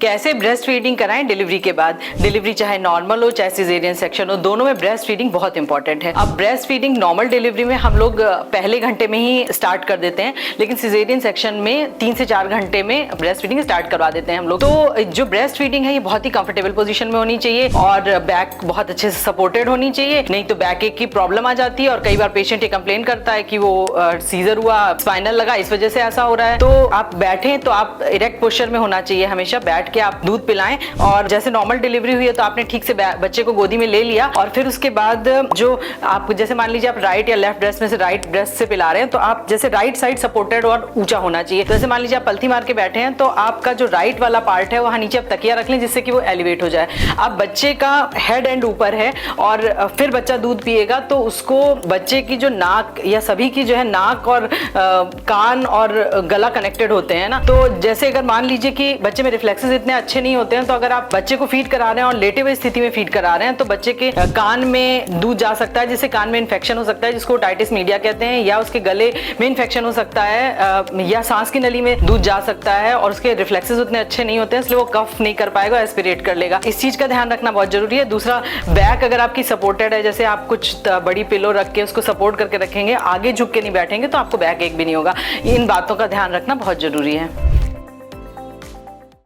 कैसे breast feeding कराएं delivery के बाद। डिलीवरी चाहे नॉर्मल हो चाहे सिजेरियन सेक्शन हो, दोनों में ब्रेस्ट फीडिंग बहुत इंपॉर्टेंट है। अब ब्रेस्ट फीडिंग नॉर्मल डिलीवरी में हम लोग पहले घंटे में ही स्टार्ट कर देते हैं, लेकिन सिजेरियन सेक्शन में 3 से 4 घंटे में ब्रेस्ट फीडिंग स्टार्ट करवा देते हैं हम लोग। तो जो ब्रेस्ट फीडिंग है ये बहुत ही कंफर्टेबल पोजीशन में होनी चाहिए और बैक बहुत अच्छे से सपोर्टेड होनी चाहिए, नहीं तो बैक एक की प्रॉब्लम आ जाती है। और कई बार पेशेंट ये कंप्लेन करता है कि वो सीजर हुआ, स्पाइनल लगा, इस वजह से ऐसा हो रहा है। तो आप बैठे तो आप इरेक्ट पोस्चर में होना चाहिए, हमेशा बैठ के आप दूध पिलाएं। और जैसे नॉर्मल डिलीवरी हुई है तो आपने ठीक से बच्चे को गोदी में ले लिया और फिर उसके बाद जो आप जैसे मान लीजिए आप राइट या लेफ्ट ब्रेस्ट में से राइट ब्रेस्ट से पिला रहे हैं, तो आप जैसे राइट साइड सपोर्टेड और ऊंचा होना चाहिए। तो जैसे मान लीजिए आप पलथी मार के बैठे हैं तो आपका जो राइट वाला पार्ट है वहां नीचे आप तकिया रख लें जिससे कि वो एलिवेट हो जाए। अब बच्चे का हेड एंड ऊपर है और फिर बच्चा दूध पिएगा तो उसको बच्चे की जो नाक या सभी की जो है नाक और कान और गला कनेक्टेड होते हैं ना। तो जैसे अगर मान लीजिए कि बच्चे में रिफ्लेक्सेस इतने अच्छे नहीं होते हैं, तो अगर आप बच्चे को फीड करा रहे हैं और लेटे हुए स्थिति में फीड करा रहे हैं तो बच्चे के कान में दूध जा सकता है, जिससे कान में इन्फेक्शन हो सकता है, जिसको ओटाइटिस मीडिया कहते हैं, या उसके गले में इन्फेक्शन हो सकता है, या सांस की नली में दूध जा सकता है और उसके रिफ्लेक्सेस उतने अच्छे नहीं होते हैं, इसलिए वो कफ नहीं कर पाएगा, एस्पिरेट कर लेगा। इस चीज का ध्यान रखना बहुत जरूरी है। दूसरा, बैक अगर आपकी सपोर्टेड है, जैसे आप कुछ बड़ी पिलो रख के उसको सपोर्ट करके रखेंगे, आगे झुक के नहीं बैठेंगे तो आपको बैक एक भी नहीं होगा। इन बातों का ध्यान रखना बहुत जरूरी है।